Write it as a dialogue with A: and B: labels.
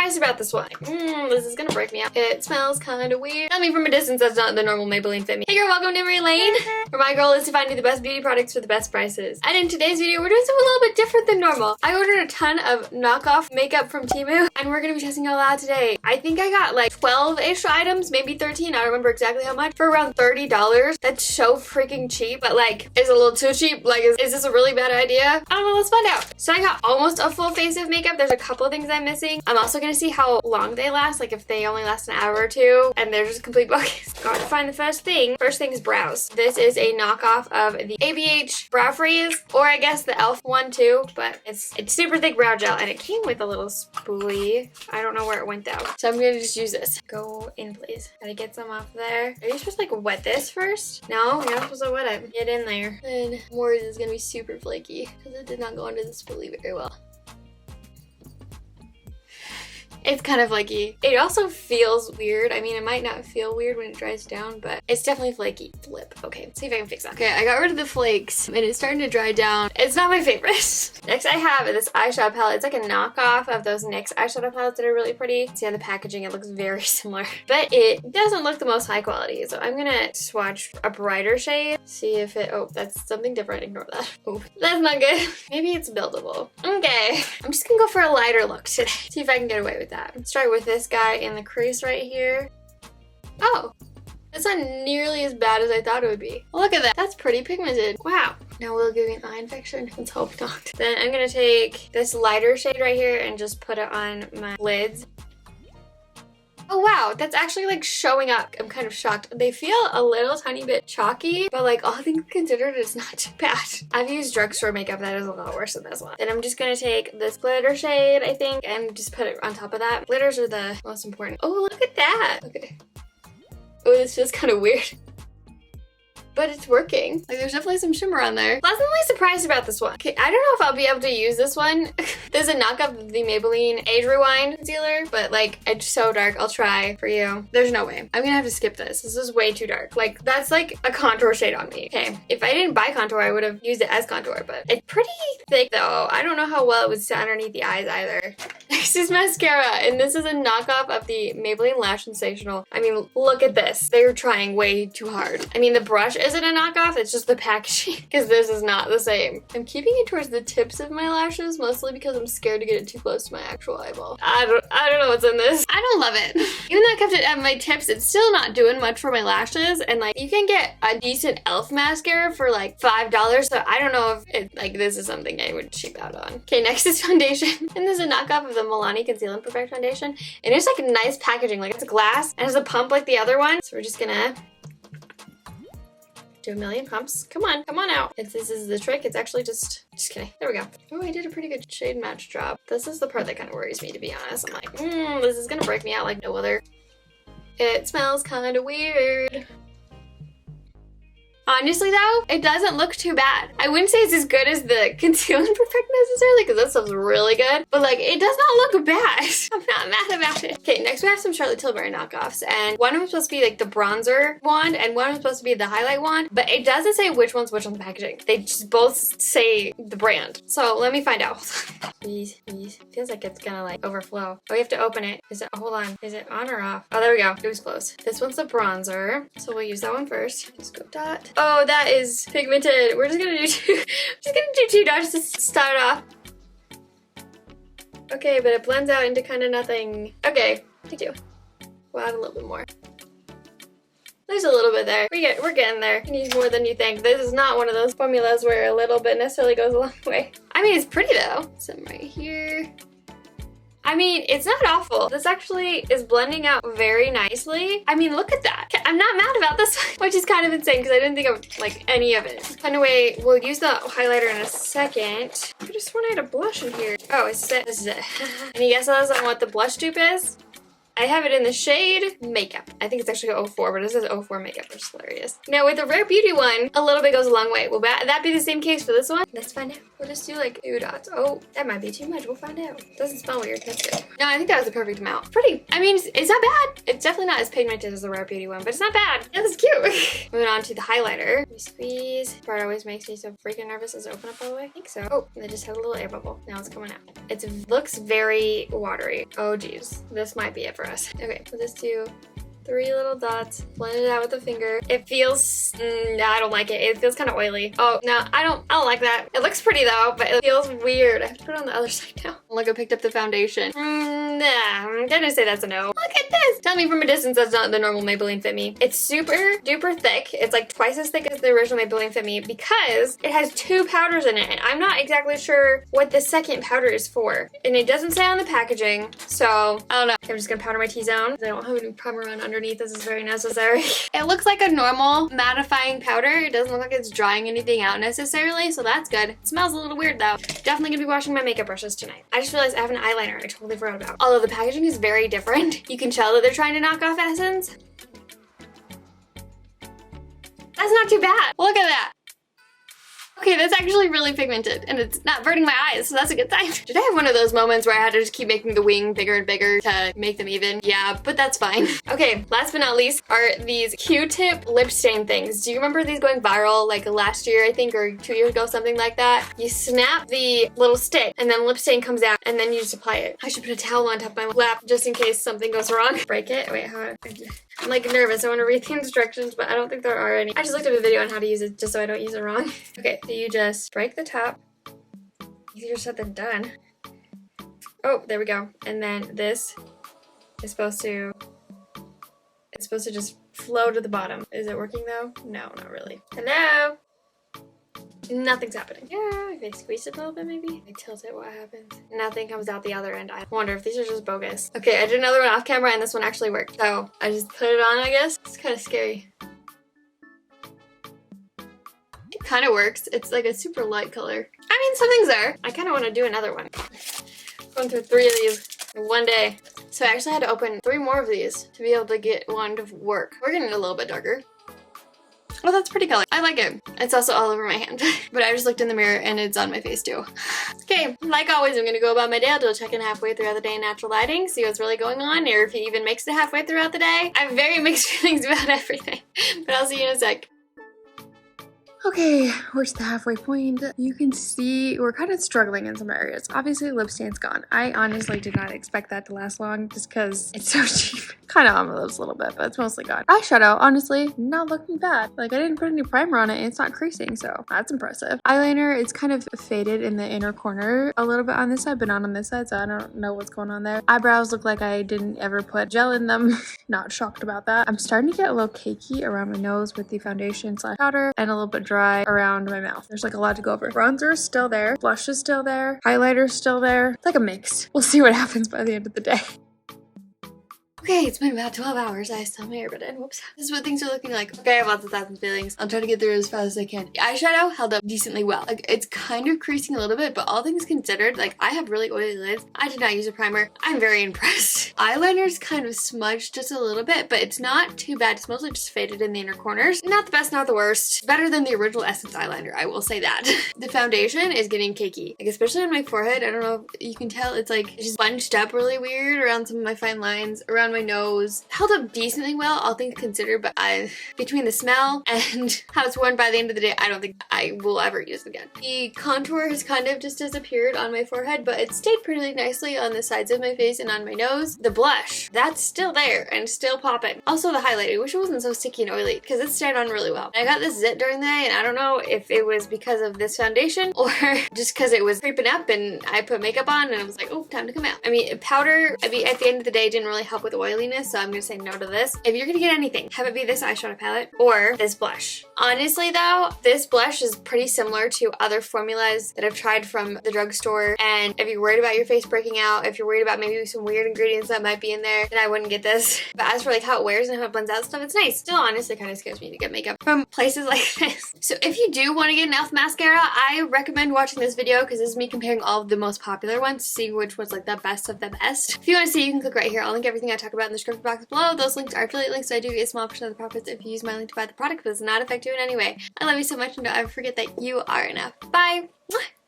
A: surprised about this one. This is gonna break me out. It smells kind of weird. I mean, from a distance, that's not the normal Maybelline fit me. Hey girl, welcome to Emmarie Lane, where my goal is to find you the best beauty products for the best prices. And in today's video, we're doing something a little bit different than normal. I ordered a ton of knockoff makeup from Temu, and we're gonna be testing it all out today. I think I got like 12-ish items, maybe 13, I don't remember exactly how much, for around $30. That's so freaking cheap, but like, is it a little too cheap? Like, is this a really bad idea? I don't know, let's find out. So I got almost a full face of makeup. There's a couple of things I'm missing. I'm also gonna see how long they last, like if they only last an hour or two, and they're just complete buckets. Got to find the first thing. First thing is brows. This is a knockoff of the ABH Brow Freeze, or I guess the e.l.f. one too, but it's super thick brow gel, and it came with a little spoolie. I don't know where it went though. So I'm gonna just use this. Go in, please. Gotta get some off there. Are you supposed to like wet this first? No, you're not supposed to wet it. Get in there. And more is gonna be super flaky because it did not go into the spoolie very well. It's kind of flaky. It also feels weird. I mean, it might not feel weird when it dries down, but it's definitely flaky. Flip. Okay, let's see if I can fix that. Okay, I got rid of the flakes and it's starting to dry down. It's not my favorite. Next I have this eyeshadow palette. It's like a knockoff of those NYX eyeshadow palettes that are really pretty. See on the packaging, it looks very similar, but it doesn't look the most high quality. So I'm gonna swatch a brighter shade. See if it, oh, that's something different. Ignore that. Oh, that's not good. Maybe it's buildable. Okay, I'm just gonna go for a lighter look today. See if I can get away with that. Let's start with this guy in the crease right here. Oh, that's not nearly as bad as I thought it would be. Look at that. That's pretty pigmented. Wow. Now we'll give me an eye infection. Let's hope not. Then I'm gonna take this lighter shade right here and just put it on my lids. Oh wow, that's actually like showing up. I'm kind of shocked. They feel a little tiny bit chalky, but like all things considered, it's not too bad. I've used drugstore makeup that is a lot worse than this one. Then I'm just gonna take this glitter shade, I think, and just put it on top of that. Glitters are the most important. Oh, look at that. Okay. Oh, this feels kind of weird. But it's working. Like, there's definitely some shimmer on there. Pleasantly surprised about this one. Okay, I don't know if I'll be able to use this one. There's a knockoff of the Maybelline Age Rewind concealer, but like, it's so dark. I'll try for you. There's no way. I'm gonna have to skip this. This is way too dark. Like, that's like a contour shade on me. Okay, if I didn't buy contour, I would have used it as contour, but it's pretty thick though. I don't know how well it would sit underneath the eyes either. Next is mascara, and this is a knockoff of the Maybelline Lash Sensational. I mean, look at this. They're trying way too hard. I mean, the brush isn't a knockoff, it's just the packaging, because this is not the same. I'm keeping it towards the tips of my lashes, mostly because I'm scared to get it too close to my actual eyeball. I don't know what's in this. I don't love it. Even though I kept it at my tips, it's still not doing much for my lashes, and like, you can get a decent e.l.f. mascara for like $5, so I don't know if it, like, this is something I would cheap out on. Okay, next is foundation, and this is a knockoff of the Milani Conceal and Perfect Foundation, and it's like nice packaging, like it's glass, and has a pump like the other one, so we're just gonna do a million pumps. Come on out. This is the trick. It's actually just kidding. There we go. Oh, I did a pretty good shade match job. This is the part that kind of worries me, to be honest. I'm like, this is gonna break me out like no other. It smells kind of weird. Honestly though, it doesn't look too bad. I wouldn't say it's as good as the Conceal and Perfect necessarily, because that stuff's really good, but like, it does not look bad. I'm not mad about it. Okay, next we have some Charlotte Tilbury knockoffs, and one of them is supposed to be like the bronzer wand, and one of them is supposed to be the highlight wand, but it doesn't say which one's which on the packaging. They just both say the brand. So let me find out. Please. Feels like it's gonna like overflow. Oh, you have to open it. Is it, hold on. Is it on or off? Oh, there we go. It was close. This one's the bronzer, so we'll use that one first. Just go dot. Oh, that is pigmented. We're just gonna do two dots to start off. Okay, but it blends out into kind of nothing. Okay, me too. We'll add a little bit more. There's a little bit there. We're getting there. You need more than you think. This is not one of those formulas where a little bit necessarily goes a long way. I mean, it's pretty though. Some right here. I mean, it's not awful. This actually is blending out very nicely. I mean, look at that. I'm not mad about this, which is kind of insane because I didn't think I would like any of it. Anyway, we'll use the highlighter in a second. I just want to add a blush in here. Oh, this is it. Any guesses on what the blush dupe is? I have it in the shade Makeup. I think it's actually 04, but it says 04 Makeup, which is hilarious. Now with the Rare Beauty one, a little bit goes a long way. Will that be the same case for this one? Let's find out. We'll just do like 2 dots. Oh, that might be too much. We'll find out. Doesn't smell weird. That's good. No, I think that was the perfect amount. Pretty. I mean, it's not bad. It's definitely not as pigmented as the Rare Beauty one, but it's not bad. Yeah, that's cute. Moving on to the highlighter. Let me squeeze. Part always makes me so freaking nervous. Does it open up all the way? I think so. Oh, and it just had a little air bubble. Now it's coming out. It looks very watery. Oh, geez. This might be it for us. Okay, we'll just do 3 little dots, blend it out with a finger. It feels, I don't like it. It feels kind of oily. Oh, no, I don't like that. It looks pretty though, but it feels weird. I have to put it on the other side now. Look, I picked up the foundation. Nah, I'm gonna say that's a no. Look at this. Tell me from a distance that's not the normal Maybelline Fit Me. It's super duper thick. It's like twice as thick as the original Maybelline Fit Me because it has 2 powders in it, and I'm not exactly sure what the second powder is for. And it doesn't say on the packaging, so I don't know. I'm just gonna powder my T-zone. I don't have any primer on underneath. This is very necessary. It looks like a normal mattifying powder. It doesn't look like it's drying anything out necessarily, so that's good. It smells a little weird though. Definitely gonna be washing my makeup brushes tonight. I just realized I have an eyeliner I totally forgot about. Although the packaging is very different. You can tell that they're trying to knock off Essence. That's not too bad. Look at that. Okay, that's actually really pigmented and it's not burning my eyes, so that's a good sign. Did I have one of those moments where I had to just keep making the wing bigger and bigger to make them even? Yeah, but that's fine. Okay, last but not least are these Q-tip lip stain things. Do you remember these going viral like last year, I think, or 2 years ago, something like that? You snap the little stick and then lip stain comes out and then you just apply it. I should put a towel on top of my lap just in case something goes wrong. Break it? Wait, how? I'm like nervous. I want to read the instructions, but I don't think there are any. I just looked up a video on how to use it just so I don't use it wrong. Okay, so you just break the top. Easier said than done. Oh, there we go. And then this is supposed to, it's supposed to just flow to the bottom. Is it working though? No, not really. Hello? Nothing's happening. Yeah, if I squeeze it a little bit maybe. I tilt it, what happens? Nothing comes out the other end. I wonder if these are just bogus. Okay, I did another one off camera and this one actually worked. So I just put it on, I guess. It's kind of scary. It kind of works. It's like a super light color. I mean, some things are. I kind of want to do another one. Going through 3 of these in one day. So I actually had to open 3 more of these to be able to get one to work. We're getting a little bit darker. Oh, that's pretty color. I like it. It's also all over my hand. But I just looked in the mirror and it's on my face too. Okay, like always, I'm gonna go about my day. I'll do a check-in halfway throughout the day in natural lighting, see what's really going on, or if it even makes it halfway throughout the day. I have very mixed feelings about everything. But I'll see you in a sec. Okay, we're to the halfway point. You can see we're kind of struggling in some areas. Obviously, lip stain's gone. I honestly did not expect that to last long just because it's so cheap. Kind of on my lips a little bit, but it's mostly gone. Eyeshadow, honestly, not looking bad. Like, I didn't put any primer on it and it's not creasing, so that's impressive. Eyeliner, it's kind of faded in the inner corner a little bit on this side, but not on this side, so I don't know what's going on there. Eyebrows look like I didn't ever put gel in them. Not shocked about that. I'm starting to get a little cakey around my nose with the foundation / powder and a little bit dry around my mouth. There's like a lot to go over. Bronzer is still there. Blush is still there. Highlighter is still there. It's like a mix. We'll see what happens by the end of the day. Okay, it's been about 12 hours. I still have my earbud in. Whoops. This is what things are looking like. Okay, I have lots of thoughts and feelings. I'll try to get through as fast as I can. The eyeshadow held up decently well. Like, it's kind of creasing a little bit, but all things considered, like, I have really oily lids. I did not use a primer. I'm very impressed. Eyeliner's kind of smudged just a little bit, but it's not too bad. It's mostly just faded in the inner corners. Not the best, not the worst. Better than the original Essence eyeliner, I will say that. The foundation is getting cakey. Like, especially on my forehead. I don't know if you can tell. It's like, it's just bunched up really weird around some of my fine lines, around my nose. Held up decently well, all things considered, but between the smell and how it's worn by the end of the day, I don't think I will ever use it again. The contour has kind of just disappeared on my forehead, but it stayed pretty nicely on the sides of my face and on my nose. The blush, that's still there and still popping. Also the highlight, I wish it wasn't so sticky and oily because it stayed on really well. I got this zit during the day and I don't know if it was because of this foundation or just because it was creeping up and I put makeup on and I was like, oh, time to come out. I mean, powder, at the end of the day, didn't really help with oiliness, so I'm gonna say no to this. If you're gonna get anything, have it be this eyeshadow palette or this blush. Honestly though, this blush is pretty similar to other formulas that I've tried from the drugstore, and if you're worried about your face breaking out, if you're worried about maybe some weird ingredients that might be in there, then I wouldn't get this. But as for like how it wears and how it blends out stuff, it's nice. Still honestly kind of scares me to get makeup from places like this. So if you do want to get an e.l.f. mascara, I recommend watching this video because this is me comparing all of the most popular ones to see which was like the best of the best. If you want to see, you can click right here. I'll link everything I talk talk about in the description box below. Those links are affiliate links, so I do get a small percent of the profits if you use my link to buy the product, but it's not affect you in any way. I love you so much, and don't ever forget that you are enough. Bye!